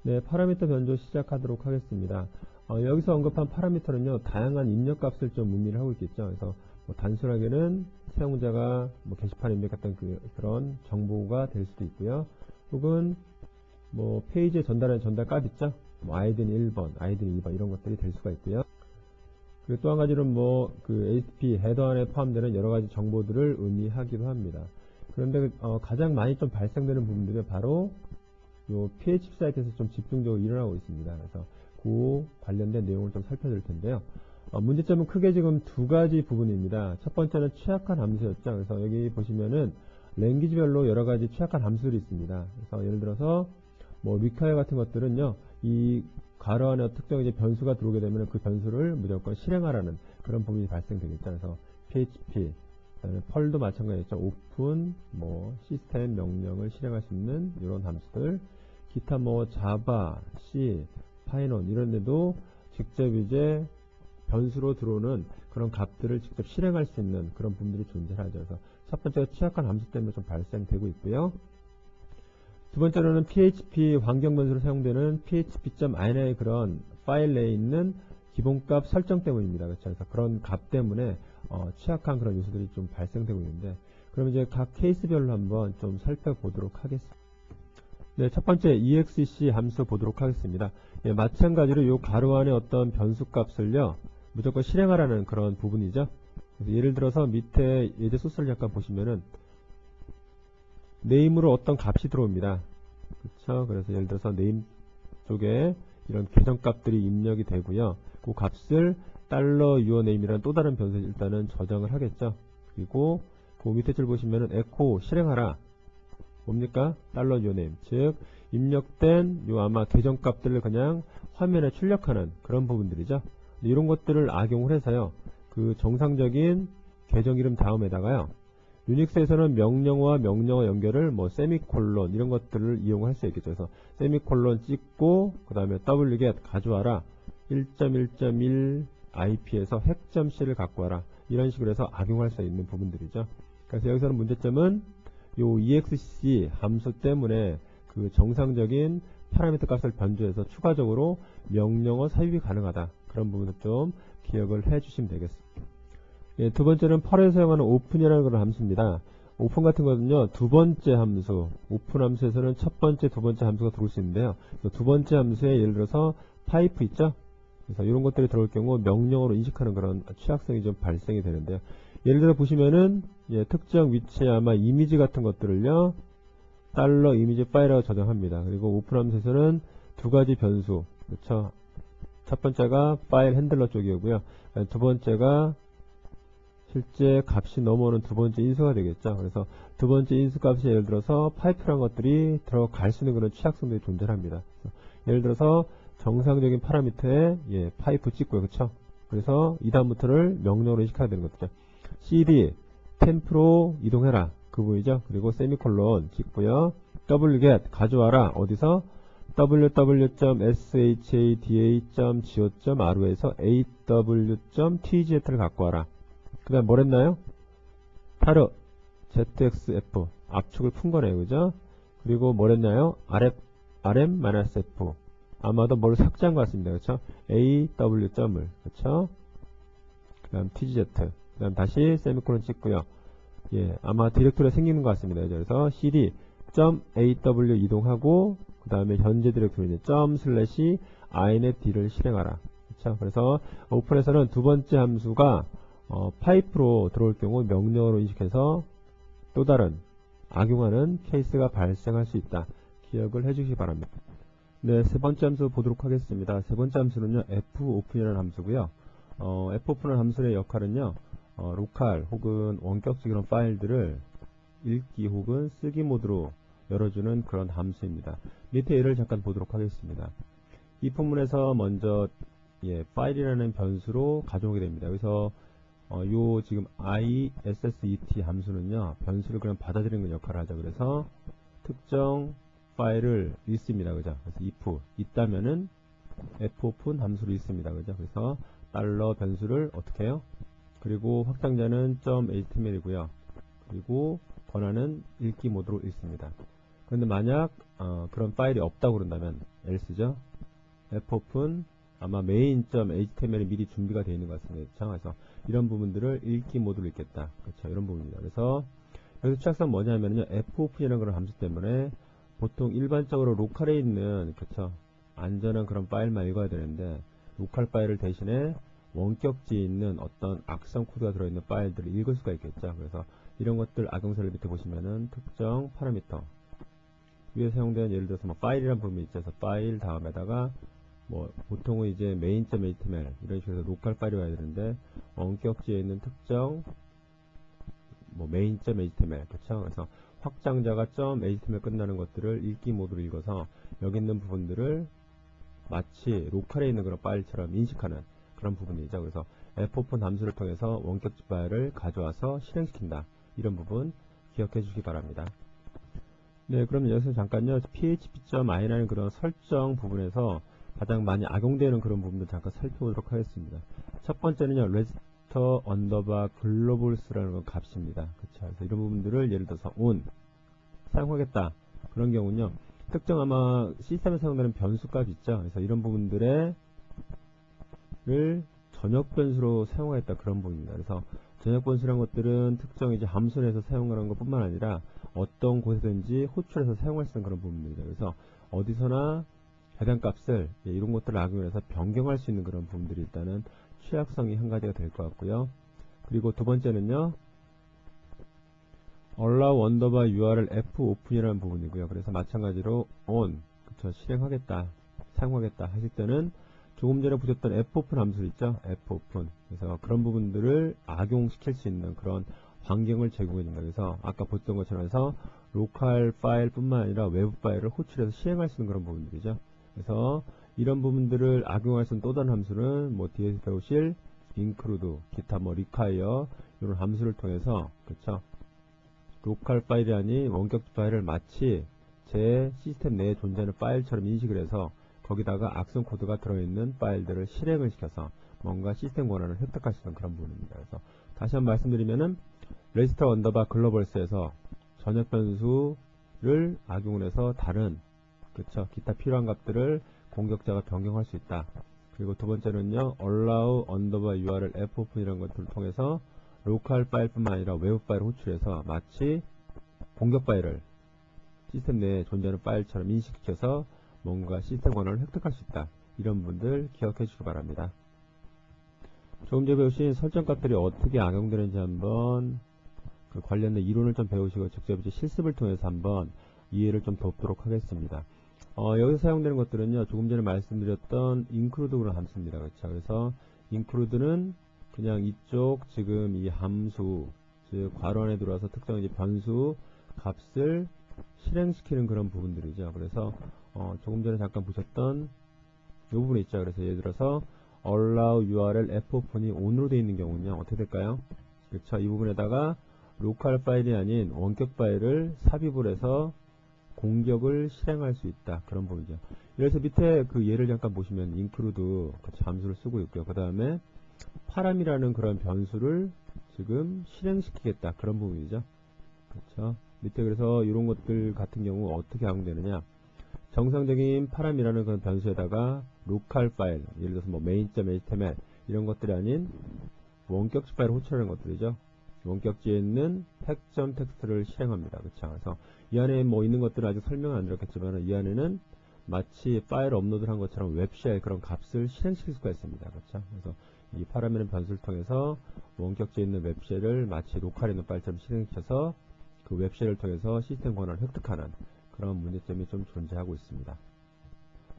네, 파라미터 변조 시작하도록 하겠습니다. 여기서 언급한 파라미터는요, 다양한 입력값을 좀 의미를 하고 있겠죠. 그래서 뭐 단순하게는 사용자가 뭐 게시판에 입력했던 그런 정보가 될 수도 있고요. 혹은 뭐 페이지에 전달하는 전달값 있죠. 뭐 아이디는 1번, 아이디는 2번 이런 것들이 될 수가 있고요. 그리고 또 한 가지는 뭐 그 HTTP 헤더 안에 포함되는 여러 가지 정보들을 의미하기도 합니다. 그런데 가장 많이 좀 발생되는 부분들이 바로 요 PHP 사이트에서 좀 집중적으로 일어나고 있습니다. 그래서 그 관련된 내용을 좀 살펴볼 텐데요. 문제점은 크게 지금 두 가지 부분입니다. 첫 번째는 취약한 함수였죠. 그래서 여기 보시면은 랭귀지별로 여러 가지 취약한 함수들이 있습니다. 그래서 예를 들어서 뭐 require 같은 것들은요, 이 괄호 안에 특정 이제 변수가 들어오게 되면 그 변수를 무조건 실행하라는 그런 부분이 발생되겠죠. 그래서 PHP, 그다음에 펄도 마찬가지겠죠. 오픈, 뭐 시스템 명령을 실행할 수 있는 이런 함수들, 기타 뭐 자바, C, 파이썬 이런 데도 직접 이제 변수로 들어오는 그런 값들을 직접 실행할 수 있는 그런 부분들이 존재하죠. 그래서 첫 번째가 취약한 함수 때문에 좀 발생되고 있고요. 두 번째로는 PHP 환경 변수로 사용되는 php.in의 그런 파일 내에 있는 기본값 설정 때문입니다. 그렇죠? 그래서 그런 값 때문에 취약한 그런 요소들이 좀 발생되고 있는데, 그럼 이제 각 케이스별로 한번 좀 살펴보도록 하겠습니다. 네, 첫 번째 exec 함수 보도록 하겠습니다. 예, 마찬가지로 이 가로 안에 어떤 변수 값을요, 무조건 실행하라는 그런 부분이죠. 그래서 예를 들어서 밑에 예제 소스를 잠깐 보시면은 네임으로 어떤 값이 들어옵니다. 그렇죠? 그래서 예를 들어서 네임 쪽에 이런 계정값들이 입력이 되고요. 그 값을 $yourname이라는 또 다른 변수에 일단은 저장을 하겠죠. 그리고 그 밑에 줄 보시면은 echo 실행하라. 뭡니까? $yourname. 즉 입력된 요 아마 계정값들을 그냥 화면에 출력하는 그런 부분들이죠. 이런 것들을 악용을 해서요. 그 정상적인 계정 이름 다음에다가요. 유닉스에서는 명령어와 명령어 연결을 뭐 세미콜론 이런 것들을 이용할 수 있겠죠. 그래서 세미콜론 찍고 그 다음에 wget 가져와라 1.1.1 IP에서 핵.c를 갖고 와라 이런 식으로 해서 악용할 수 있는 부분들이죠. 그래서 여기서는 문제점은 요 exec 함수 때문에 그 정상적인 파라미터 값을 변조해서 추가적으로 명령어 삽입이 가능하다. 그런 부분을 좀 기억을 해 주시면 되겠습니다. 예, 두 번째는 펄에 사용하는 오픈이라는 그런 함수입니다. 오픈 같은 거는요, 두 번째 함수, 오픈 함수에서는 첫 번째, 두 번째 함수가 들어올 수 있는데요. 두 번째 함수에 예를 들어서 파이프 있죠? 그래서 이런 것들이 들어올 경우 명령어로 인식하는 그런 취약성이 좀 발생이 되는데요. 예를 들어 보시면은, 예, 특정 위치에 아마 이미지 같은 것들을요, $이미지 파일이라고 저장합니다. 그리고 오픈 함수에서는 두 가지 변수, 그렇죠? 첫 번째가 파일 핸들러 쪽이고요. 두 번째가 실제 값이 넘어오는 두 번째 인수가 되겠죠. 그래서 두 번째 인수 값이 예를 들어서 파이프란 것들이 들어갈 수 있는 그런 취약성들이 존재합니다. 예를 들어서 정상적인 파라미터에 예, 파이프 찍고요. 그렇죠? 그래서 이 다음부터를 명령으로 인식해야 되는 것이죠. cd 템프로 이동해라. 그 부분이죠. 그리고 세미콜론 찍고요. wget 가져와라. 어디서? www.shada.go.ro에서 aw.tz를 갖고 와라. 그 다음 뭘 했나요? 타르 ZXF 압축을 푼 거네요. 그죠? 그리고 뭘 했나요? RM-F 아마도 뭘 삭제한 것 같습니다. 그렇죠? AW 점을 그렇죠? 그 다음 TGZ 그 다음 다시 세미콜론 찍고요. 예, 아마 디렉토리가 생기는 것 같습니다. 그래서 cd.aw 이동하고 그 다음에 현재 디렉토리 ./inetd를 실행하라. 그렇죠? 그래서 오픈에서는 두 번째 함수가 파이프로 들어올 경우 명령어로 인식해서 또 다른 악용하는 케이스가 발생할 수 있다. 기억을 해주시기 바랍니다. 네, 세 번째 함수 보도록 하겠습니다. 세 번째 함수는요, fopen이라는 함수고요. fopen 함수의 역할은요, 로컬 혹은 원격식 이런 파일들을 읽기 혹은 쓰기 모드로 열어주는 그런 함수입니다. 밑에 예를 잠깐 보도록 하겠습니다. 이 부분에서 먼저 예, 파일이라는 변수로 가져오게 됩니다. 여기서 요 지금 isset 함수는요, 변수를 그냥 받아들이는 역할을 하죠. 그래서 특정 파일을 읽습니다. 그죠? 그래서 if 있다면은 fopen 함수로 읽습니다. 그죠? 그래서 $변수를 어떻게 해요? 그리고 확장자는 .html이고요. 그리고 권한은 읽기 모드로 읽습니다. 그런데 만약 그런 파일이 없다고 그런다면 else죠. fopen 아마 main.html이 미리 준비가 되어 있는 것 같습니다. 그래서 이런 부분들을 읽기 모드로 읽겠다. 그렇죠. 이런 부분입니다. 그래서 여기서 취약성 뭐냐면요. fopen이라는 그런 함수 때문에 보통 일반적으로 로컬에 있는 그렇죠. 안전한 그런 파일만 읽어야 되는데 로컬 파일을 대신에 원격지에 있는 어떤 악성 코드가 들어있는 파일들을 읽을 수가 있겠죠. 그래서 이런 것들 악용사를 밑에 보시면은 특정 파라미터 위에 사용된 예를 들어서 뭐 파일이라는 부분이 있죠. 그래서 파일 다음에다가 뭐 보통은 이제 main.html 이런 식으로 해서 로컬 파일이 와야 되는데 원격지에 있는 특정 뭐 main.html 그렇죠. 그래서 확장자가 .html 끝나는 것들을 읽기 모드로 읽어서 여기 있는 부분들을 마치 로컬에 있는 그런 파일처럼 인식하는 그런 부분이죠. 그래서 fopen 함수를 통해서 원격지 파일을 가져와서 실행시킨다. 이런 부분 기억해 주시기 바랍니다. 네, 그럼 여기서 잠깐요. php.i라는 그런 설정 부분에서 가장 많이 악용되는 그런 부분들 잠깐 살펴보도록 하겠습니다. 첫 번째는요. register underbar globals라는 값입니다. 그렇죠. 그래서 이런 부분들을 예를 들어서 on 사용하겠다. 그런 경우는요. 특정 아마 시스템에 사용되는 변수값 있죠. 그래서 이런 부분들을 전역 변수로 사용하겠다. 그런 부분입니다. 그래서 전역 변수라는 것들은 특정 이제 함수 내에서 사용하는 것뿐만 아니라 어떤 곳에든지 호출해서 사용할 수 있는 그런 부분입니다. 그래서 어디서나 해당 값을 이런 것들을 악용해서 변경할 수 있는 그런 부분들이 일단은 취약성이 한 가지가 될 것 같고요. 그리고 두 번째는요. allow underbar url fopen이라는 부분이고요. 그래서 마찬가지로 on 그쵸 실행하겠다 사용하겠다 하실 때는 조금 전에 보셨던 fopen 함수 있죠. fopen 그래서 그런 부분들을 악용시킬 수 있는 그런 환경을 제공해 준다. 그래서 아까 봤던 것처럼 해서 로컬 파일 뿐만 아니라 외부 파일을 호출해서 실행할 수 있는 그런 부분들이죠. 그래서 이런 부분들을 악용할 수 있는 또 다른 함수는 뭐 뒤에서 배우실 include 기타 뭐 require 이런 함수를 통해서 그렇죠. 로컬 파일이 아닌 원격지 파일을 마치 제 시스템 내에 존재하는 파일처럼 인식을 해서 거기다가 악성 코드가 들어있는 파일들을 실행을 시켜서 뭔가 시스템 권한을 획득할 수 있는 그런 부분입니다. 그래서 다시 한번 말씀드리면은 register underbar globals에서 전역 변수를 악용을 해서 다른 그쵸 기타 필요한 값들을 공격자가 변경할 수 있다. 그리고 두 번째는요 allow underbar url fopen이라는 것들을 통해서 로컬 파일뿐만 아니라 외부 파일을 호출해서 마치 공격 파일을 시스템 내에 존재하는 파일처럼 인식시켜서 뭔가 시스템 권한을 획득할 수 있다. 이런 부분들 기억해 주시기 바랍니다. 조금 전에 배우신 설정 값들이 어떻게 악용되는지 한번 그 관련된 이론을 좀 배우시고 직접 이제 실습을 통해서 한번 이해를 좀 돕도록 하겠습니다. 여기서 사용되는 것들은요 조금 전에 말씀드렸던 include 그런 함수입니다. 그렇죠. 그래서 include는 그냥 이쪽 지금 이 함수 즉 괄호 안에 들어와서 특정 이제 변수 값을 실행시키는 그런 부분들이죠. 그래서 조금 전에 잠깐 보셨던 이 부분이 있죠. 그래서 예를 들어서 allow url fopen이 on으로 되어 있는 경우는요 어떻게 될까요? 그렇죠. 이 부분에다가 로컬 파일이 아닌 원격 파일을 삽입을 해서 공격을 실행할 수 있다. 그런 부분이죠. 그래서 밑에 그 예를 잠깐 보시면 include 함수를 쓰고 있고요. 그 다음에 파람이라는 그런 변수를 지금 실행시키겠다. 그런 부분이죠. 그렇죠. 밑에 그래서 이런 것들 같은 경우 어떻게 악용되느냐. 정상적인 파람이라는 그런 변수에다가 로컬 파일, 예를 들어서 뭐 main.html 이런 것들이 아닌 원격지 파일을 호출하는 것들이죠. 원격지에 있는 텍점 텍스트를 실행합니다. 그렇죠. 그래서 이 안에 뭐 있는 것들은 아직 설명은 안 드렸겠지만 이 안에는 마치 파일 업로드를 한 것처럼 웹쉘 그런 값을 실행시킬 수가 있습니다. 그렇죠. 그래서 이 파라미터 변수를 통해서 원격지에 있는 웹쉘을 마치 로컬에 있는 파일처럼 실행시켜서 그 웹쉘을 통해서 시스템 권한을 획득하는 그런 문제점이 좀 존재하고 있습니다.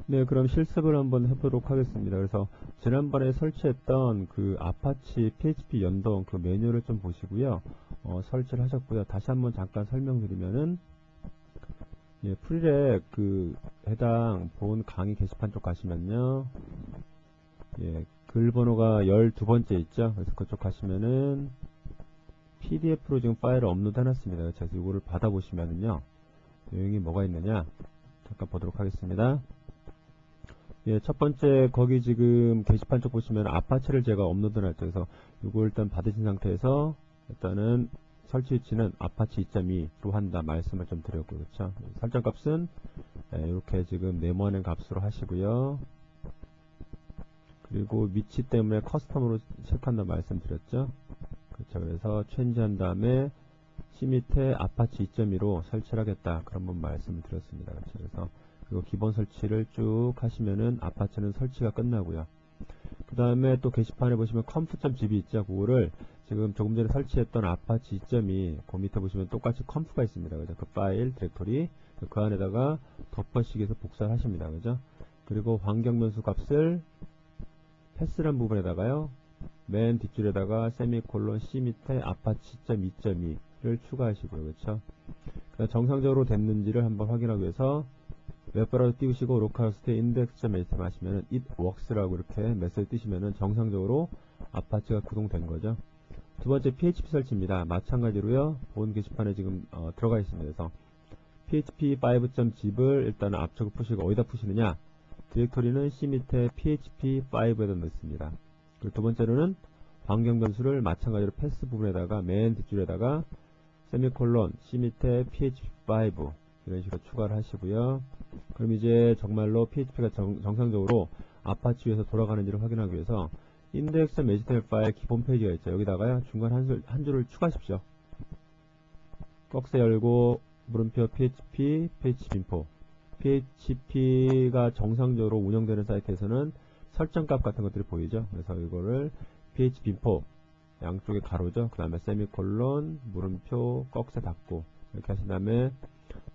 네, 그럼 실습을 한번 해보도록 하겠습니다. 그래서 지난번에 설치했던 그 아파치 PHP 연동 그 메뉴를 좀 보시고요. 설치를 하셨고요. 다시 한번 잠깐 설명드리면은 예, 프리렉 그 해당 본 강의 게시판 쪽 가시면요. 예, 글 번호가 12번째 있죠. 그래서 그쪽 가시면은 PDF로 지금 파일을 업로드 해놨습니다. 그래서 이거를 받아보시면은요. 내용이 뭐가 있느냐. 잠깐 보도록 하겠습니다. 예, 첫 번째 거기 지금 게시판 쪽 보시면 아파치를 제가 업로드 해놨죠. 그래서 이거 일단 받으신 상태에서 일단은 설치 위치는 아파치 2.2로 한다 말씀을 좀 드렸고, 그렇죠? 설정 값은 이렇게 지금 네모하는 값으로 하시고요. 그리고 위치 때문에 커스텀으로 체크한다 말씀드렸죠? 그렇죠. 그래서 체인지 한 다음에 C 밑에 아파치 2.2로 설치를 하겠다. 그런 분 말씀을 드렸습니다. 그렇죠. 그래서 그리고 기본 설치를 쭉 하시면은 아파치는 설치가 끝나고요. 그 다음에 또 게시판에 보시면 컴프.gb 있죠. 그거를 지금 조금 전에 설치했던 아파치 2.2 그 밑에 보시면 똑같이 컴프가 있습니다. 그죠? 그 파일 디렉토리 그 안에다가 덮어씌기해서 복사를 하십니다. 그죠? 그리고 환경 변수 값을 패스란 부분에다가요. 맨 뒷줄에다가 세미콜론 C 밑에 아파치 2.2를 추가하시고요. 그렇죠? 정상적으로 됐는지를 한번 확인하기 위해서 웹브라우저 띄우시고 로컬호스트에 index.html 하시면은 it works라고 이렇게 메시지 뜨시면은 정상적으로 아파치가 구동된 거죠. 두 번째 PHP 설치입니다. 마찬가지로요. 본 게시판에 지금 들어가 있습니다. 그래서 php 5.zip을 일단은 앞쪽에 푸시고 어디다 푸시느냐? 디렉토리는 C 밑에 php 5에다 넣습니다. 그리고 두 번째로는 환경 변수를 마찬가지로 패스 부분에다가 맨 뒷줄에다가 세미콜론 C 밑에 php5 이런 식으로 추가를 하시고요. 그럼 이제 정말로 PHP가 정상적으로 아파치 위에서 돌아가는지를 확인하기 위해서 index.html 파일 기본 페이지가 있죠. 여기다가요 중간 한 줄을 추가하십시오. 꺽쇠 열고 물음표 php phpinfo PHP가 정상적으로 운영되는 사이트에서는 설정값 같은 것들이 보이죠. 그래서 이거를 phpinfo 양쪽에 가로죠. 그 다음에 세미콜론 물음표 꺽쇠 닫고 이렇게 하신 다음에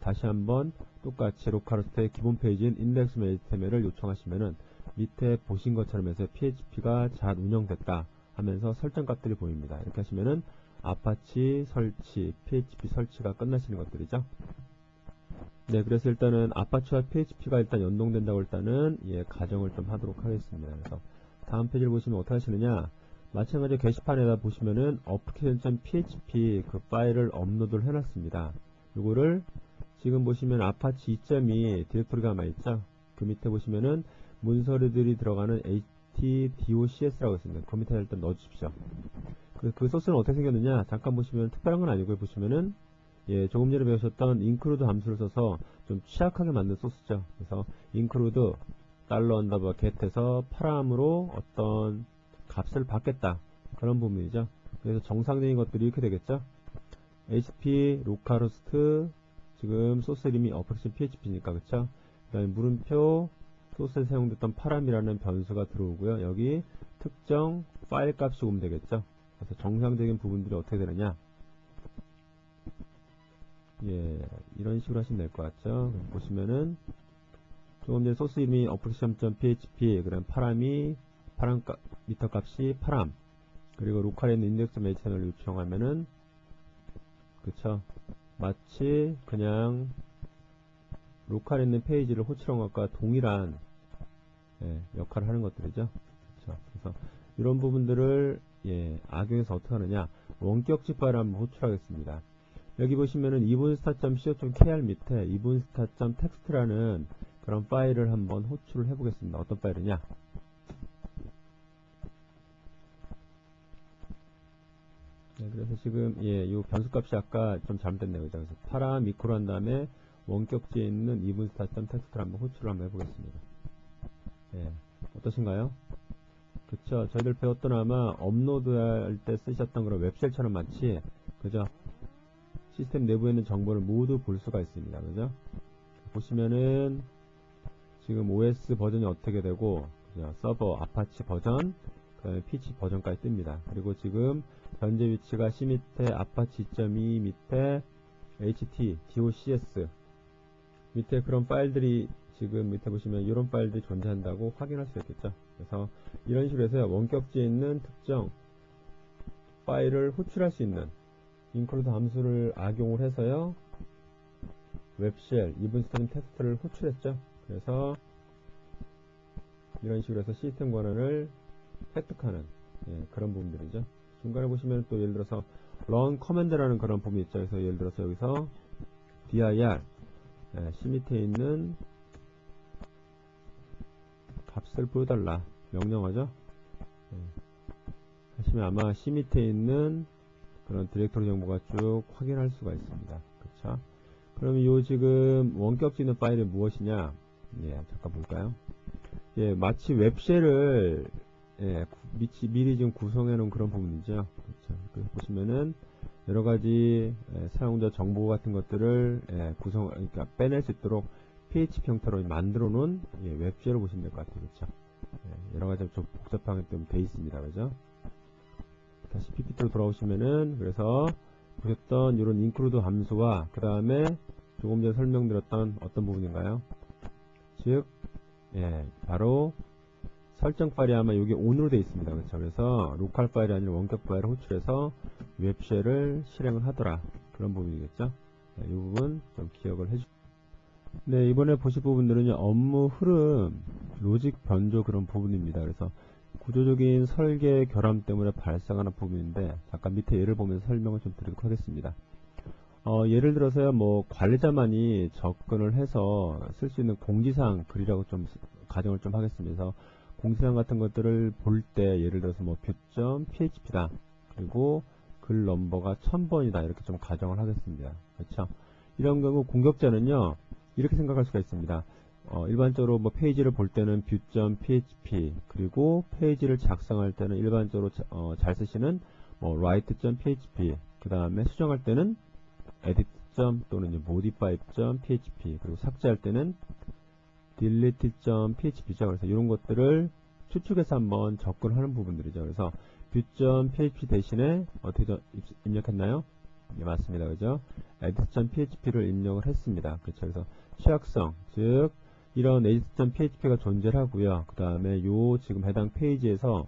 다시 한번 똑같이 로컬호스트의 기본 페이지인 index.html을 요청하시면은 밑에 보신 것처럼 해서 PHP가 잘 운영됐다 하면서 설정 값들이 보입니다. 이렇게 하시면은 아파치 설치, PHP 설치가 끝나시는 것들이죠. 네, 그래서 일단은 아파치와 PHP가 일단 연동된다고 일단은 가정을 좀 하도록 하겠습니다. 그래서 다음 페이지를 보시면 어떻게 하시느냐? 마찬가지로 게시판에다 보시면은 application.php 그 파일을 업로드를 해놨습니다. 요거를 지금 보시면 아파치 2.2 디렉토리가 아마 있죠. 그 밑에 보시면은 문서류들이 들어가는 htdocs라고 있습니다. 그 밑에 일단 넣어주십시오. 그 소스는 어떻게 생겼느냐? 잠깐 보시면 특별한 건 아니고요. 보시면은 조금 전에 배우셨던 include 함수를 써서 좀 취약하게 만든 소스죠. 그래서 include $get에서 파람으로 어떤 값을 받겠다. 그런 부분이죠. 그래서 정상적인 것들이 이렇게 되겠죠. hp localhost 지금 소스 이름이 application php니까 그쵸? 그 다음에 물음표 소스에 사용됐던 파람이라는 변수가 들어오고요. 여기 특정 파일 값이 오면 되겠죠. 그래서 정상적인 부분들이 어떻게 되느냐? 이런 식으로 하시면 될 것 같죠. 보시면은 조금 전에 소스 이름이 application.php 그다음 파람 미터 값이 파람 그리고 로컬에 있는 index.html을 요청하면은 그쵸? 마치 그냥 로컬에 있는 페이지를 호출한 것과 동일한 역할을 하는 것들이죠. 그쵸? 그래서 이런 부분들을 악용해서 어떻게 하느냐? 원격지 파일을 한번 호출하겠습니다. 여기 보시면은 evenstart.co.kr 밑에 evenstart.txt라는 그런 파일을 한번 호출을 해보겠습니다. 어떤 파일이냐? 그래서 지금 이 변수값이 아까 좀 잘못됐네요. 그죠? 그래서 파라 미크로 한 다음에 원격지에 있는 evenstart.txt를 한번 호출을 한번 해보겠습니다. 어떠신가요? 그쵸? 저희들 배웠던 아마 업로드할 때 쓰셨던 그런 웹쉘처럼 마치 그죠? 시스템 내부에 있는 정보를 모두 볼 수가 있습니다. 그죠? 보시면은 지금 OS 버전이 어떻게 되고 그죠? 서버 아파치 버전 그 다음에 PC 버전까지 뜹니다. 그리고 지금 현재 위치가 C 밑에 아파치 2.2 밑에 docs 밑에 그런 파일들이 지금 밑에 보시면 이런 파일들이 존재한다고 확인할 수 있겠죠. 그래서 이런 식으로 해서 원격지에 있는 특정 파일을 호출할 수 있는 include 함수를 악용을 해서요. 웹쉘, evenstart.txt를 호출했죠. 그래서 이런 식으로 해서 시스템 권한을 획득하는 그런 부분들이죠. 중간에 보시면 또 예를 들어서 run command라는 그런 부분이 있죠. 그래서 예를 들어서 여기서 dir C 밑에 있는 값을 보여달라 명령하죠. 하시면 아마 C 밑에 있는 그런 디렉토리 정보가 쭉 확인할 수가 있습니다. 그쵸? 그러면 요 지금 원격지 있는 파일이 무엇이냐? 예, 잠깐 볼까요? 예, 마치 웹쉘을 예, 미리 지금 구성해 놓은 그런 부분이죠. 그렇죠. 그래서 보시면은 여러 가지 사용자 정보 같은 것들을 그러니까 빼낼 수 있도록 PHP 형태로 만들어 놓은 웹쉘을 보시면 될 것 같아요. 그렇죠? 여러 가지 좀 복잡하게 좀 돼 있습니다. 그죠? 다시 PPT로 돌아오시면은 그래서 보셨던 이런 include 함수와 그 다음에 조금 전에 설명드렸던 어떤 부분인가요? 즉, 바로 설정 파일이 아마 여기 on으로 되어 있습니다. 그렇죠? 그래서 로컬 파일이 아니라 원격 파일을 호출해서 웹쉘을 실행을 하더라. 그런 부분이겠죠? 이 부분 좀 기억을 해주세요. 네, 이번에 보실 부분들은 업무 흐름, 로직 변조 그런 부분입니다. 그래서 구조적인 설계 결함 때문에 발생하는 부분인데 잠깐 밑에 예를 보면서 설명을 좀 드리도록 하겠습니다. 예를 들어서요, 뭐 관리자만이 접근을 해서 쓸 수 있는 공지사항 글이라고 좀 가정을 좀 하겠습니다. 그래서 공지사항 같은 것들을 볼 때 예를 들어서 뭐 view.php다. 그리고 글 넘버가 1000번이다. 이렇게 좀 가정을 하겠습니다. 그렇죠? 이런 경우 공격자는요, 이렇게 생각할 수가 있습니다. 일반적으로 뭐 페이지를 볼 때는 view.php 그리고 페이지를 작성할 때는 일반적으로 잘 쓰시는 뭐 write.php 그 다음에 수정할 때는 edit. 또는 modify.php 그리고 삭제할 때는 delete.php죠. 그래서 이런 것들을 추측해서 한번 접근하는 부분들이죠. 그래서 view.php 대신에 어떻게 입력했나요? 예, 맞습니다. 그죠? edit.php를 입력을 했습니다. 그렇죠. 그래서 취약성, 즉 이런 edit.php가 존재를 하고요. 그 다음에 요 지금 해당 페이지에서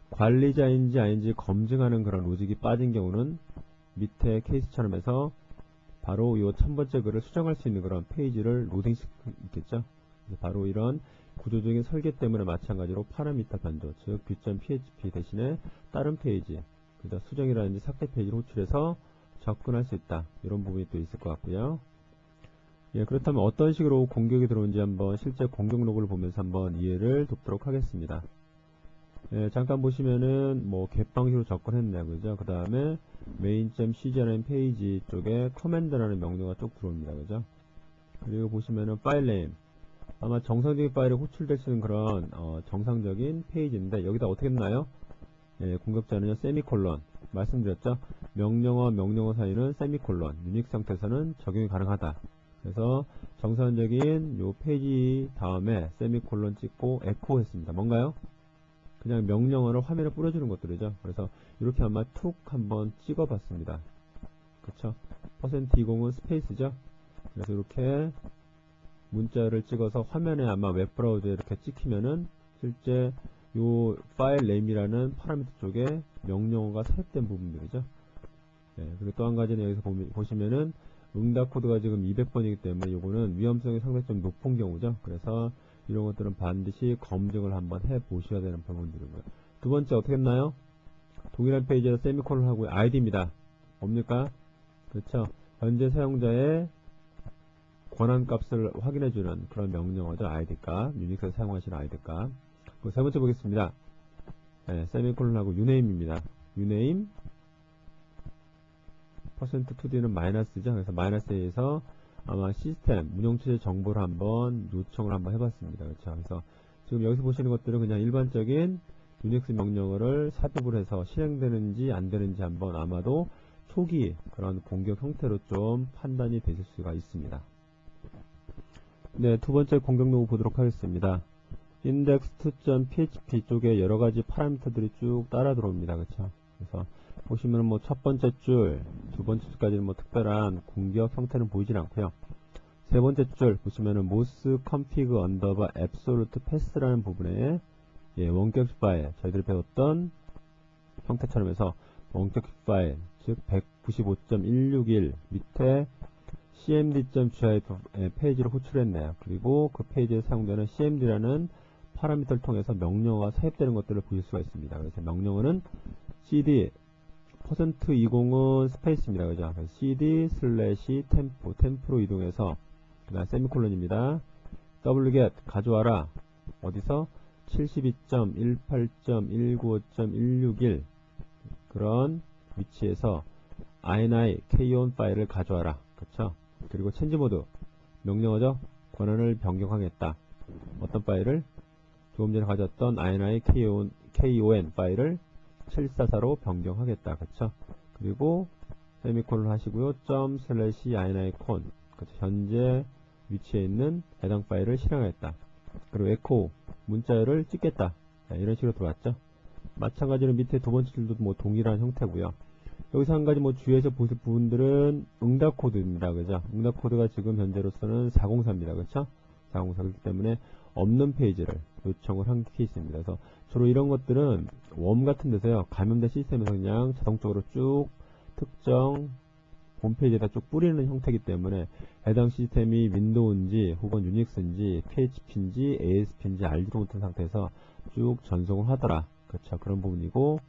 관리자인지 아닌지 검증하는 그런 로직이 빠진 경우는 밑에 케이스처럼 해서 바로 이 1000번째 글을 수정할 수 있는 그런 페이지를 로딩시키겠죠. 바로 이런 구조적인 설계 때문에 마찬가지로 파라미터 변조, 즉 view.php 대신에 다른 페이지, 그죠? 수정이라든지 삭제 페이지를 호출해서 접근할 수 있다. 이런 부분이 또 있을 것 같고요. 예, 그렇다면 어떤 식으로 공격이 들어오는지 한번 실제 공격 로그를 보면서 한번 이해를 돕도록 하겠습니다. 예, 잠깐 보시면은 뭐 get 방식으로 접근했네요. 그죠? 그 다음에 main.cg라는 페이지 쪽에 커맨드라는 명령어가 쭉 들어옵니다. 그죠? 그리고 보시면은 파일 네임, 아마 정상적인 파일이 호출될 수 있는 그런 정상적인 페이지인데 여기다 어떻게 했나요? 예, 공격자는요 세미콜론, 말씀드렸죠? 명령어와 명령어 사이는 세미콜론, 유닉 상태에서는 적용이 가능하다. 그래서 정상적인 요 페이지 다음에 세미콜론 찍고 에코 했습니다. 뭔가요? 그냥 명령어를 화면에 뿌려주는 것들이죠. 그래서 이렇게 아마 툭 한번 찍어봤습니다. 그쵸? %20은 스페이스죠. 그래서 이렇게 문자를 찍어서 화면에 아마 웹브라우저에 이렇게 찍히면은 실제 요 파일 네임이라는 파라미터 쪽에 명령어가 삽입된 부분들이죠. 네, 그리고 또 한 가지는 여기서 보시면은 응답 코드가 지금 200번이기 때문에 요거는 위험성이 상당히 좀 높은 경우죠. 그래서 이런 것들은 반드시 검증을 한번 해 보셔야 되는 부분들이고요. 두 번째 어떻게 했나요? 동일한 페이지에서 세미콜론 하고 아이디입니다. 뭡니까? 그렇죠. 현재 사용자의 권한 값을 확인해주는 그런 명령어죠. 아이디 값. 유닉스에서 사용하시는 아이디 값. 세 번째 보겠습니다. 네, 세미콜론하고 유네임입니다. 유네임 %2D는 마이너스죠. 그래서 마이너스에서 아마 시스템, 운영체제 정보를 한번 요청을 한번 해봤습니다. 그렇죠. 그래서 지금 여기서 보시는 것들은 그냥 일반적인 유닉스 명령어를 삽입을 해서 실행되는지 안 되는지 한번 아마도 초기 그런 공격 형태로 좀 판단이 되실 수가 있습니다. 네, 두 번째 공격 로그 보도록 하겠습니다. index2.php 쪽에 여러 가지 파라미터들이 쭉 따라 들어옵니다. 그렇죠. 그래서 보시면 뭐 첫 번째 줄, 두 번째 줄까지는 뭐 특별한 공격 형태는 보이진 않고요. 세 번째 줄 보시면은 moss config underbar absolute pass라는 부분에 원격식 파일, 저희들이 배웠던 형태처럼 해서 원격식 파일, 즉 195.161 밑에 cmd.gif 페이지를 호출했네요. 그리고 그 페이지에 사용되는 cmd라는 파라미터를 통해서 명령어가 삽입되는 것들을 보실 수가 있습니다. 그래서 명령어는 cd %20은 스페이스입니다. 그죠? cd 슬래시 템프, 템프로 이동해서 그다음 세미콜론입니다. wget 가져와라. 어디서? 72.18.195.161 그런 위치에서 ini kon 파일을 가져와라. 그쵸? 그리고 change mode 명령어죠. 권한을 변경하겠다. 어떤 파일을? 조금 전에 가졌던 ini kon 파일을 744로 변경하겠다. 그쵸? 그리고 세미콜을 하시고요. ./ini con 현재 위치에 있는 해당 파일을 실행하겠다. 그리고 echo 문자열을 찍겠다. 이런 식으로 들어왔죠. 마찬가지로 밑에 두 번째 줄도 뭐 동일한 형태고요. 여기서 한 가지 뭐 주의해서 보실 부분들은 응답 코드입니다. 그죠? 응답 코드가 지금 현재로서는 404입니다. 그렇죠? 404이기 때문에 없는 페이지를 요청을 한 케이스입니다. 그래서 주로 이런 것들은 웜 같은 데서요. 감염된 시스템에서 그냥 자동적으로 쭉 특정 홈페이지에다 쭉 뿌리는 형태이기 때문에 해당 시스템이 윈도우인지 혹은 유닉스인지 PHP인지 ASP인지 알지도 못한 상태에서 쭉 전송을 하더라. 그렇죠. 그런 부분이고,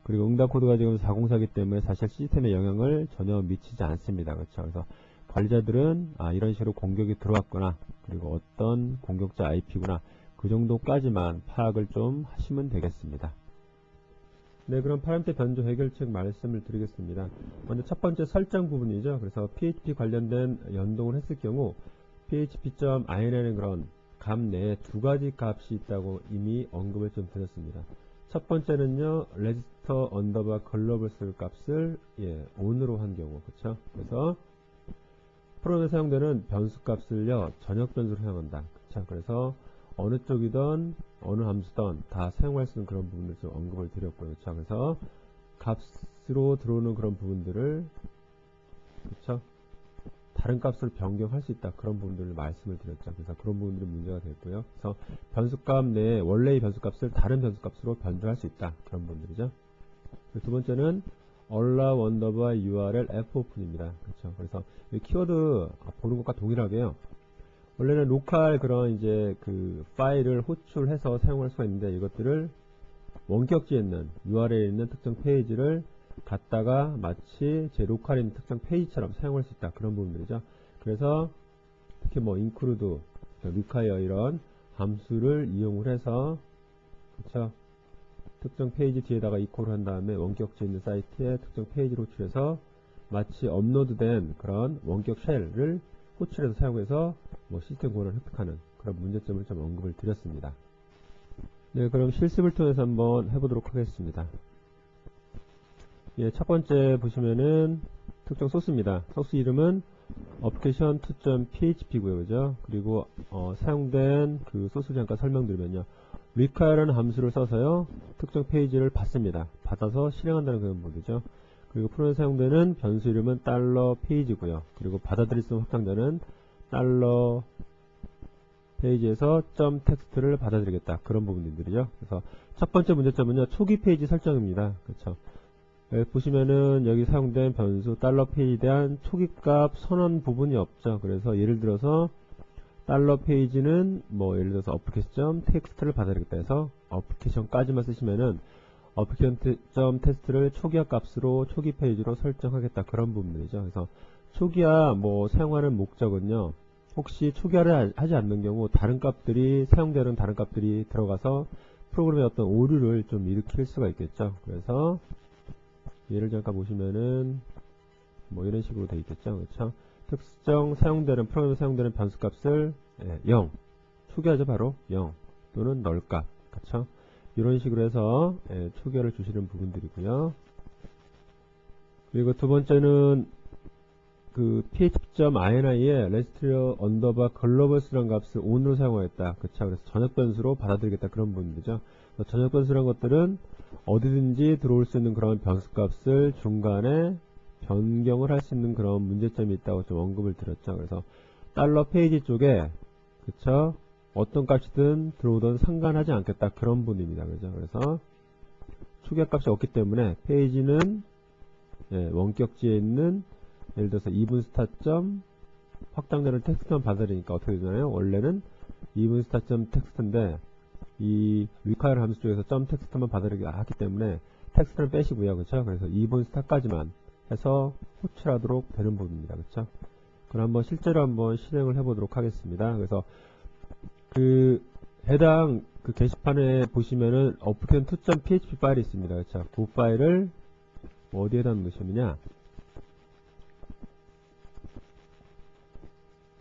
그리고 응답 코드가 지금 404이기 때문에 사실 시스템에 영향을 전혀 미치지 않습니다. 그렇죠. 그래서 관리자들은 이런 식으로 공격이 들어왔구나, 그리고 어떤 공격자 IP구나, 그 정도까지만 파악을 좀 하시면 되겠습니다. 네, 그럼 파란색 변조 해결책 말씀을 드리겠습니다. 먼저 첫 번째 설정 부분이죠. 그래서 PHP 관련된 연동을 했을 경우 php.in이라는 그런 값 내에 두 가지 값이 있다고 이미 언급을 좀 드렸습니다. 첫 번째는요, register underbar global 값을 on으로 한 경우, 그렇죠? 그래서 프로그램에 사용되는 변수 값을요, 전역 변수로 사용한다. 그렇죠? 그래서 어느 쪽이든 어느 함수든 다 사용할 수 있는 그런 부분을 좀 언급을 드렸고요. 그렇죠? 그래서 값으로 들어오는 그런 부분들을, 그렇죠? 다른 값으로 변경할 수 있다. 그런 부분들을 말씀을 드렸죠. 그래서 그런 부분들이 문제가 됐고요. 그래서 변수값 내에 원래의 변수값을 다른 변수값으로 변조할 수 있다. 그런 부분들이죠. 두 번째는 allow underbar url fopen입니다. 그렇죠. 그래서 이 키워드 보는 것과 동일하게요. 원래는 로컬 그런 이제 그 파일을 호출해서 사용할 수가 있는데, 이것들을 원격지에 있는 URL에 있는 특정 페이지를 갖다가 마치 제 로컬에 있는 특정 페이지처럼 사용할 수 있다. 그런 부분들이죠. 그래서 특히 뭐 include, require 이런 함수를 이용을 해서, 그렇죠? 특정 페이지 뒤에다가 이퀄을 한 다음에 원격지에 있는 사이트에 특정 페이지를 호출해서 마치 업로드된 그런 원격 쉘을 호출해서 사용해서 뭐 시스템 권한을 획득하는 그런 문제점을 좀 언급을 드렸습니다. 네, 그럼 실습을 통해서 한번 해보도록 하겠습니다. 첫 번째 보시면은 특정 소스입니다. 소스 이름은 application2.php고요, 그죠? 그리고 사용된 그 소스 잠깐 설명드리면요, require라는 함수를 써서요, 특정 페이지를 받습니다. 받아서 실행한다는 그런 부분이죠. 그리고 프로그램에 사용되는 변수 이름은 $페이지고요. 그리고 받아들일 수 있는 확장자는 $페이지에서 .텍스트를 받아들이겠다. 그런 부분들이죠. 그래서 첫 번째 문제점은요, 초기 페이지 설정입니다. 그렇죠. 보시면은 여기 사용된 변수 $페이지에 대한 초기값 선언 부분이 없죠. 그래서 예를 들어서 $페이지는 뭐 예를 들어서 application.txt를 받아들이겠다 해서 application까지만 쓰시면은 application.txt를 초기화 값으로 초기 페이지로 설정하겠다. 그런 부분들이죠. 그래서 초기화 뭐 사용하는 목적은요, 혹시 초기화를 하지 않는 경우 다른 값들이 사용되는 다른 값들이 들어가서 프로그램의 어떤 오류를 좀 일으킬 수가 있겠죠. 그래서 예를 잠깐 보시면은 뭐 이런 식으로 되어 있겠죠. 그렇죠? 특정 사용되는 프로그램에 사용되는 변수 값을 0 초기화죠. 바로 0 또는 널값, 그렇죠? 이런 식으로 해서 초기화를 주시는 부분들이고요. 그리고 두 번째는 그 php.ini에 register underbar globals라는 값을 on으로 사용하겠다. 그렇죠? 그래서 전역 변수로 받아들이겠다. 그런 부분들이죠. 전역 변수라는 것들은 어디든지 들어올 수 있는 그런 변수 값을 중간에 변경을 할 수 있는 그런 문제점이 있다고 좀 언급을 드렸죠. 그래서 $페이지 쪽에, 그쵸? 어떤 값이든 들어오든 상관하지 않겠다. 그런 부분입니다. 그죠? 그래서 초기화 값이 없기 때문에 페이지는 원격지에 있는 예를 들어서 evenStart. 확장되는 텍스트만 받아들이니까 어떻게 되나요? 원래는 evenStart.txt인데 이 require 함수 쪽에서 .텍스트만 받아들이기 하기 때문에 텍스트는 빼시고요. 그렇죠? 그래서 evenStart까지만 해서 호출하도록 되는 부분입니다. 그렇죠? 그럼 한번 실제로 한번 실행을 해보도록 하겠습니다. 그래서 그 해당 그 게시판에 보시면은 application2.php 파일이 있습니다. 그렇죠? 그 파일을 어디에다 넣으시느냐?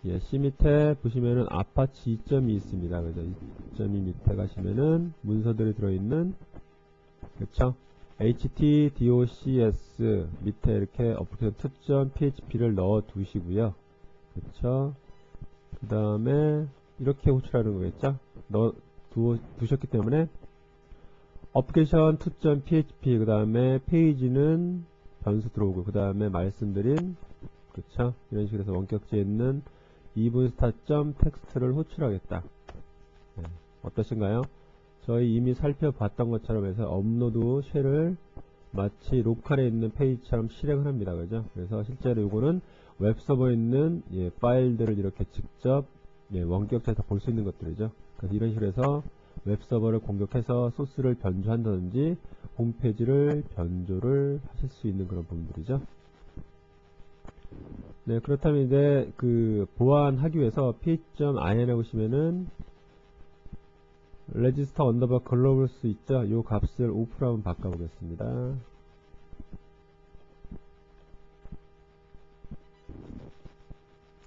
예, C 밑에 보시면은 아파치 2점이 있습니다. 그죠? 2점이 밑에 가시면은 문서들이 들어있는, 그쵸? htdocs 밑에 이렇게 어플리케이션 특전.php를 넣어 두시고요. 그쵸? 그 다음에 이렇게 호출하는 거겠죠? 두셨기 때문에 어플리케이션 특전.php 그 다음에 페이지는 변수 들어오고 그 다음에 말씀드린, 그쵸? 이런 식으로 해서 원격지에 있는 evenStat.txt를 호출하겠다. 네. 어떠신가요? 저희 이미 살펴봤던 것처럼 해서 업로드 쉘을 마치 로컬에 있는 페이지처럼 실행을 합니다. 그죠? 그래서 실제로 이거는 웹서버에 있는 파일들을 이렇게 직접 원격자에서 볼 수 있는 것들이죠. 그래서 이런 식으로 해서 웹서버를 공격해서 소스를 변조한다든지 홈페이지를 변조를 하실 수 있는 그런 부분들이죠. 네, 그렇다면 이제 그 보완하기 위해서 ph.in에 보시면은 register underbar globals 있죠? 요 값을 오프로 한번 바꿔보겠습니다.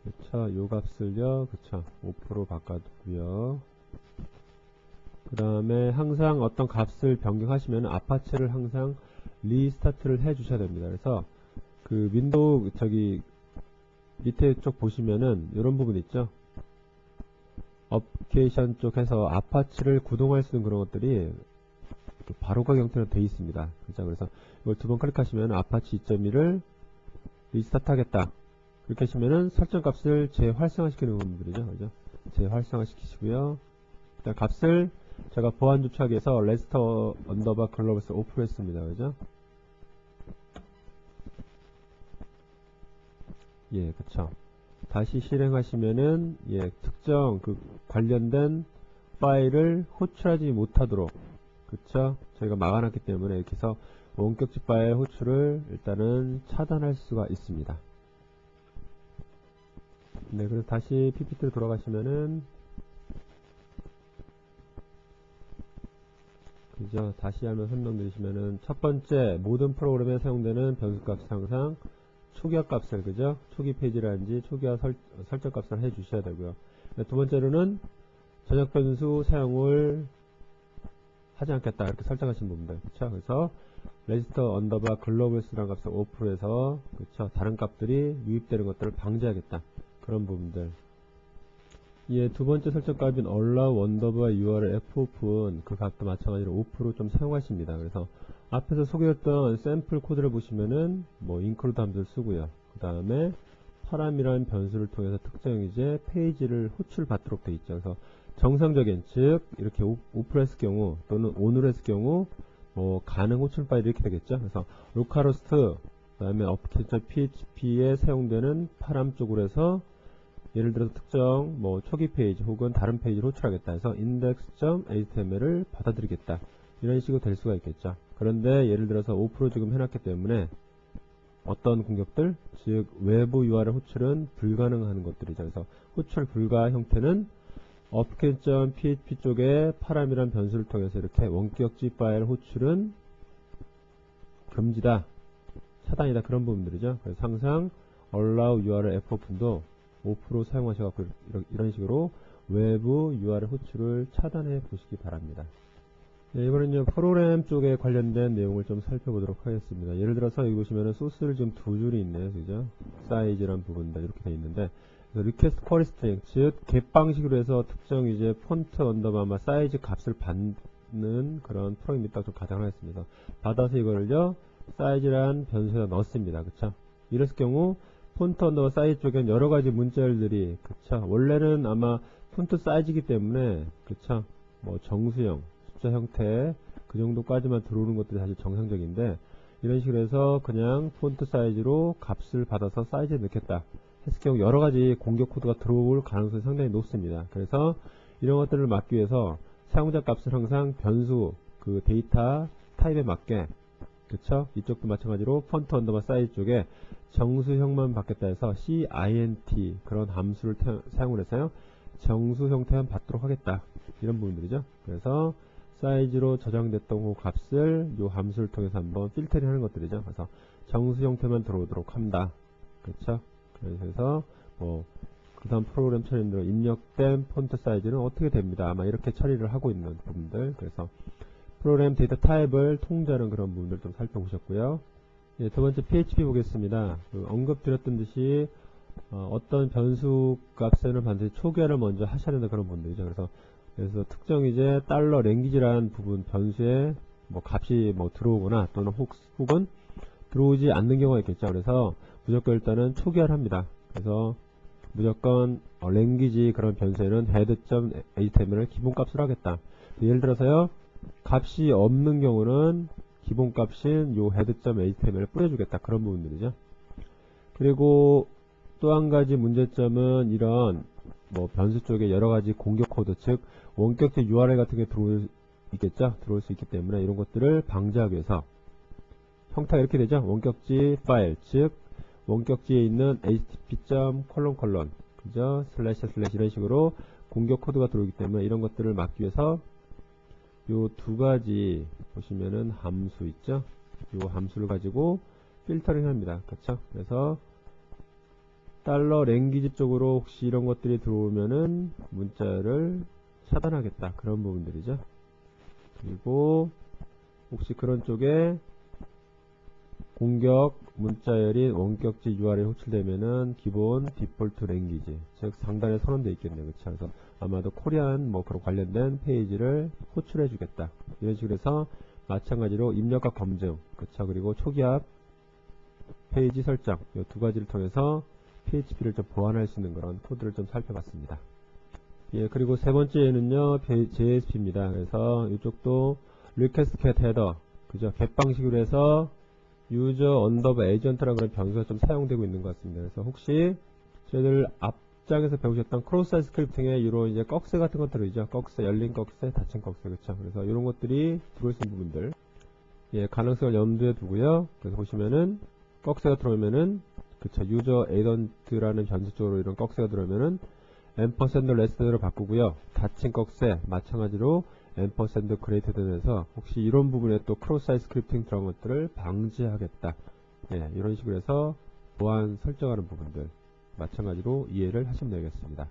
그쵸? 요 값을요, 그쵸? 오프로 바꿔두고요. 그 다음에 항상 어떤 값을 변경하시면 아파치를 항상 리스타트를 해 주셔야 됩니다. 그래서 그 윈도우 밑에 쪽 보시면은 이런 부분 있죠? 어플리케이션 쪽에서 아파치를 구동할 수 있는 그런 것들이 바로가 형태로 되어 있습니다. 그죠? 그래서 이걸 두 번 클릭하시면 아파치 2.1을 리스타트 하겠다. 그렇게 하시면은 설정 값을 재활성화시키는 부분들이죠. 그죠? 재활성화시키시고요. 일단 값을 제가 보안 조치하기 위해서 레지스터 언더바 글로벌스 오프로 했습니다. 그죠? 예, 그쵸. 다시 실행하시면은, 특정 관련된 파일을 호출하지 못하도록, 그쵸? 저희가 막아놨기 때문에 이렇게 해서 원격지 파일 호출을 일단은 차단할 수가 있습니다. 네, 그래서 다시 PPT로 돌아가시면은, 그죠? 다시 한번 설명드리시면은, 첫 번째, 모든 프로그램에 사용되는 변수값 항상 초기화 값을, 그죠? 초기 페이지라든지 초기화 설정 값을 해 주셔야 되고요. 두 번째로는 전역 변수 사용을 하지 않겠다. 이렇게 설정하신 부분들. 그쵸? 그래서 register underbar globals라는 값을 오프로 해서, 그쵸? 다른 값들이 유입되는 것들을 방지하겠다. 그런 부분들. 두 번째 설정 값인 allow underbar url fopen 그 값도 마찬가지로 오프로 좀 사용하십니다. 그래서 앞에서 소개했던 샘플 코드를 보시면은 include 함수를 쓰고요. 그 다음에 파람이라는 변수를 통해서 특정이제 페이지를 호출받도록 되어 있죠. 그래서 정상적인 즉 이렇게 오프로 했을 경우 또는 온으로 했을 경우 가능 호출 파일이 이렇게 되겠죠. 그래서 localhost 그 다음에 application.php에 사용되는 파람 쪽으로 해서 예를 들어서 특정 초기 페이지 혹은 다른 페이지를 호출하겠다 해서 index.html을 받아들이겠다. 이런 식으로 될 수가 있겠죠. 그런데 예를 들어서 오프로 지금 해놨기 때문에 어떤 공격들, 즉 외부 URL 호출은 불가능한 것들이죠. 그래서 호출 불가 형태는 application.php 쪽에 파람이란 변수를 통해서 이렇게 원격지 파일 호출은 금지다, 차단이다, 그런 부분들이죠. 그래서 항상 allow URL fopen도 오프로 사용하셔갖고 이런 식으로 외부 URL 호출을 차단해 보시기 바랍니다. 네, 이번엔 이제 프로그램 쪽에 관련된 내용을 좀 살펴보도록 하겠습니다. 예를 들어서 여기 보시면은 소스를 지금 두 줄이 있네요. 그죠? 사이즈란 부분들 이렇게 되어 있는데, request query string, 즉, get 방식으로 해서 특정 이제 폰트 언더바 사이즈 값을 받는 그런 프로그램이 딱 좀 가정을 하겠습니다. 받아서 이거를요, 사이즈란 변수에다 넣습니다. 그쵸? 이랬을 경우, 폰트 언더바 사이즈 쪽엔 여러 가지 문자열들이, 그쵸? 원래는 아마 폰트 사이즈이기 때문에, 그쵸? 정수형, 숫자 형태, 그 정도까지만 들어오는 것들이 사실 정상적인데, 이런 식으로 해서 그냥 폰트 사이즈로 값을 받아서 사이즈에 넣겠다 했을 경우 여러 가지 공격 코드가 들어올 가능성이 상당히 높습니다. 그래서 이런 것들을 막기 위해서 사용자 값을 항상 변수, 그 데이터 타입에 맞게, 그쵸? 이쪽도 마찬가지로 폰트 언더바 사이즈 쪽에 정수형만 받겠다 해서 cint 그런 함수를 사용을 해서요, 정수 형태만 받도록 하겠다. 이런 부분들이죠. 그래서 사이즈로 저장됐던 그 값을 이 함수를 통해서 한번 필터링 하는 것들이죠. 그래서 정수 형태만 들어오도록 한다. 그렇죠? 그래서 그 다음 프로그램 처리들 입력된 폰트 사이즈는 어떻게 됩니다. 아마 이렇게 처리를 하고 있는 부분들. 그래서 프로그램 데이터 타입을 통제하는 그런 부분들 좀 살펴보셨고요. 예, 두 번째 PHP 보겠습니다. 언급드렸던 듯이 어떤 변수 값에는 반드시 초기화를 먼저 하셔야 되는 그런 부분들이죠. 그래서 특정 이제 $랭귀지라는 부분 변수에 뭐 값이 뭐 들어오거나 또는 혹은 들어오지 않는 경우가 있겠죠. 그래서 무조건 일단은 초기화를 합니다. 그래서 무조건 랭귀지 그런 변수에는 head.html을 기본값으로 하겠다. 예를 들어서요, 값이 없는 경우는 기본값인 요 head.html을 뿌려주겠다. 그런 부분들이죠. 그리고 또 한 가지 문제점은 이런 뭐 변수 쪽에 여러 가지 공격 코드, 즉 원격지 URL 같은 게 들어올 수 있기 때문에 이런 것들을 방지하기 위해서 형태가 이렇게 되죠. 원격지 파일, 즉 원격지에 있는 http:// 그죠? / 이런 식으로 공격 코드가 들어오기 때문에 이런 것들을 막기 위해서 요 두 가지 보시면은 함수 있죠? 요 함수를 가지고 필터링 합니다. 그렇죠? 그래서 $랭귀지 쪽으로 혹시 이런 것들이 들어오면은 문자를 차단하겠다. 그런 부분들이죠. 그리고 혹시 그런 쪽에 공격 문자열인 원격지 URL이 호출되면은 기본 디폴트 랭귀지, 즉 상단에 선언되어 있겠네요. 그렇죠? 그래서 아마도 코리안 뭐 그런 관련된 페이지를 호출해 주겠다. 이런 식으로 해서 마찬가지로 입력과 검증, 그렇죠? 그리고 초기화 페이지 설정, 이 두 가지를 통해서 PHP를 좀 보완할 수 있는 그런 코드를 좀 살펴봤습니다. 예, 그리고 세 번째는요, JSP입니다. 그래서 이쪽도 request get header, 그죠? get 방식으로 해서 user underbar agent라는 그런 변수가 좀 사용되고 있는 것 같습니다. 그래서 혹시 저희들 앞장에서 배우셨던 크로스 스크립팅에 이런 이제 꺽쇠 같은 것들이 있죠. 꺽쇠, 열린 꺽쇠, 닫힌 꺽쇠, 그렇죠? 그래서 이런 것들이 들어올 수 있는 부분들, 예, 가능성을 염두에 두고요. 그래서 보시면은 꺽쇠가 들어오면은, 그쵸, 유저 에이던트라는 변수 쪽으로 이런 꺽쇠가 들어오면은 $레스로 바꾸고요. 닫힌 꺽쇠 마찬가지로 $greater 해서 혹시 이런 부분에 또 크로스 사이트 스크립팅 들어간 것들을 방지하겠다. 예, 이런 식으로 해서 보안 설정하는 부분들 마찬가지로 이해를 하시면 되겠습니다.